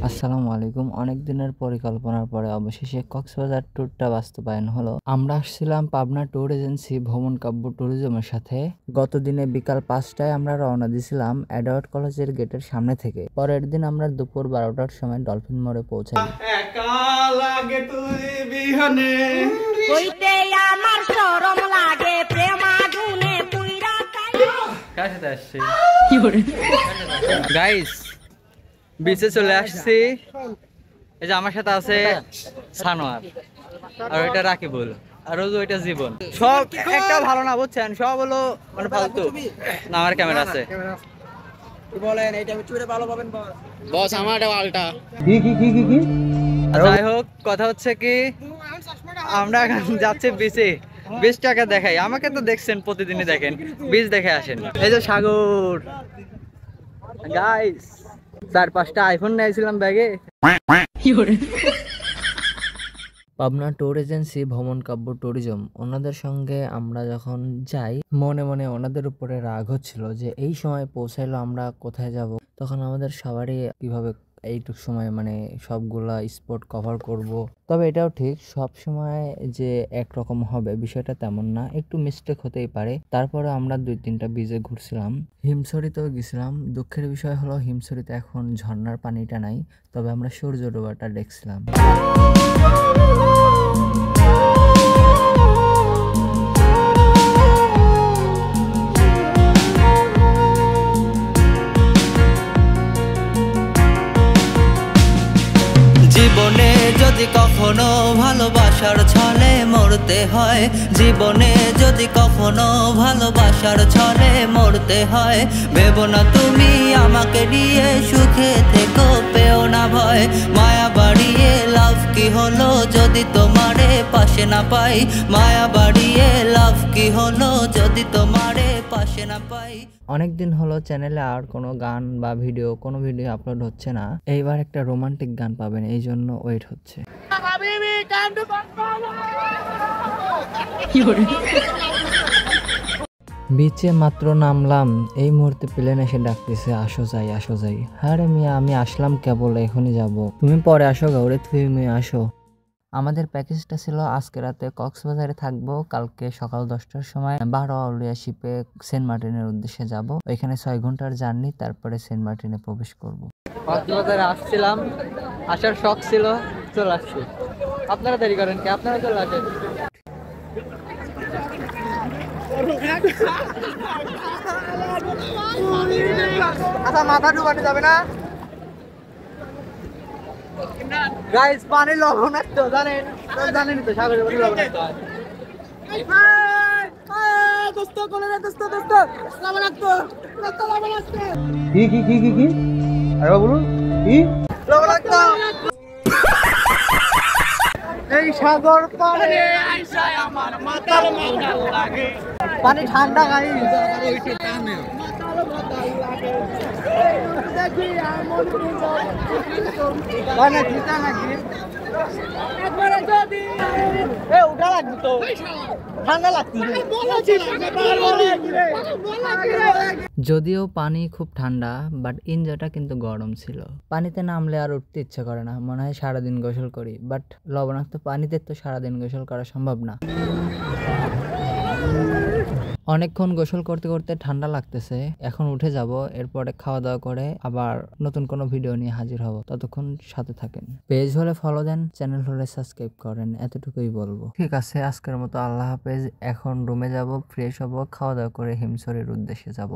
আসসালামু আলাইকুম। অনেক দিনের পরিকল্পনার পরে অবশেষে কক্সবাজার ট্যুরটা বাস্তবায়ন হলো। আমরা আসছিলাম পাবনা ট্যুর এজেন্সি ভ্রমণ কাব্য ট্যুরিজমের সাথে। গত দিনে বিকাল 5টায় আমরা রওনা দিয়েছিলাম এডওয়ার্ড কলেজের গেটের সামনে থেকে। পরের দিন আমরা দুপুর 12টার সময় ডলফিন মোড়ে পৌঁছাই। গাইস বিচে চলে আসছি। এই যে আমার সাথে আছে সানোয়ার, আর ওইটা রাকিবুল, আর ওইটা জীবন। সব একটা ভালো না, বুঝছেন, সব হলো মানে ফালতু না। আমার ক্যামেরা আছে, বলেন এইটা চুরে ভালো পাবেন বস। আমারটা আলটা কি কি কি কি কি। যাই হোক, কথা হচ্ছে কি, আমরা এখন যাচ্ছি বিচে। বিচটাকে দেখাই, আমাকে তো দেখছেন প্রতিদিনই, দেখেন বিচ দেখে আসেন। এই যে সাগর গাইস, 4-5টা আইফোন নিয়েছিলাম ব্যাগে। পাবনা ট্যুর এজেন্সি ভ্রমণ কাব্য ট্যুরিজম, ওনাদের সঙ্গে আমরা যখন যাই, মনে মনে ওনাদের উপরে রাগ হচ্ছিল যে এই সময় পৌঁছাইলো, আমরা কোথায় যাব। তখন আমাদের সবারই কিভাবে এইটুক সময় মানে সবগুলা স্পট কভার করব। তবে এটাও ঠিক, সব সময় যে একরকম হবে বিষয়টা তেমন না, একটু মিস্টেক হতেই পারে। তারপরে আমরা 2-3টা বিচে ঘুরছিলাম, হিমছড়িতেও গেছিলাম। দুঃখের বিষয় হলো হিমছড়িতে এখন ঝর্ণার পানিটা নাই, তবে আমরা সূর্য ডোবাটা দেখছিলাম। জীবনে যদি কখনো ভালোবাসার ছলে মরতে হয়, জীবনে যদি কখনো ভালোবাসার ছলে মরতে হয়, ভেবো না তুমি আমাকে নিয়ে সুখে থেকো, পেও না ভয়। মায়া বাড়িয়ে লাভ কি হলো যদি তোমারে পাশে না পাই, মায়া বাড়িয়ে লাভ কি হলো যদি তোমারে পাশে না পাই। অনেকদিন হলো চ্যানেলে আর কোনো গান বা কোনো ভিডিও আপলোড হচ্ছে না। এইবার একটা রোমান্টিক গান পাবেন, এই জন্য ওয়েট হচ্ছে। বিচে মাত্র নামলাম, এই মুহূর্তে প্লেন এসে ডাকতেছে, আসো যাই আসো যাই। আরে মিয়া, আমি আসলাম কেবল, এখনই যাব, তুমি পরে আসো গৌরে, তুমি আসো। আমাদের প্যাকেজটা ছিল আজকে রাতে কক্সবাজারে থাকবো, কালকে সকাল 10টার সময় বারোয়াউলিয়া শিপে সেন্ট মার্টিনের উদ্দেশ্যে যাব। ওইখানে 6 ঘন্টার জার্নি, তারপরে সেন্ট মার্টিনে প্রবেশ করব। কক্সবাজারে আসছিলাম, আসার শখ ছিল, চলে আসছি। আপনারা দেরি করেন কি, আপনারা চলে আসেন। আচ্ছা, মাথা ডুবাতে যাবে না গাইস, পানি লবণাক্ত, জানেন জানেনই তো, সাগরের পানি লবণাক্ত হয়। কি কি কি কি কি, আরে বলুন কি লবণাক্ত। এই সাগর পানি আইসায় আমার মাথার মাথা লাগে, পানি ঠান্ডা গাইস। যদিও পানি খুব ঠান্ডা, বাট এনজয়টা কিন্তু গরম ছিল। পানিতে নামলে আর উঠতে ইচ্ছে করে না, মনে হয় সারাদিন গোসল করি, বাট লবণাক্ত পানিতে তো সারাদিন গোসল করা সম্ভব না। অনেকক্ষণ গোসল করতে করতে ঠান্ডা লাগতেছে, এখন উঠে যাব, এরপরে খাওয়া দাওয়া করে আবার নতুন কোনো ভিডিও নিয়ে হাজির হব। ততক্ষণ সাথে থাকেন, পেজ হলে ফলো দেন, চ্যানেল হলে সাবস্ক্রাইব করেন, এতটুকুই বলবো। ঠিক আছে, আজকের মতো আল্লাহ হাফেজ। এখন রুমে যাব, ফ্রেশ হব, খাওয়া দাওয়া করে হিমছড়ির উদ্দেশ্যে যাব।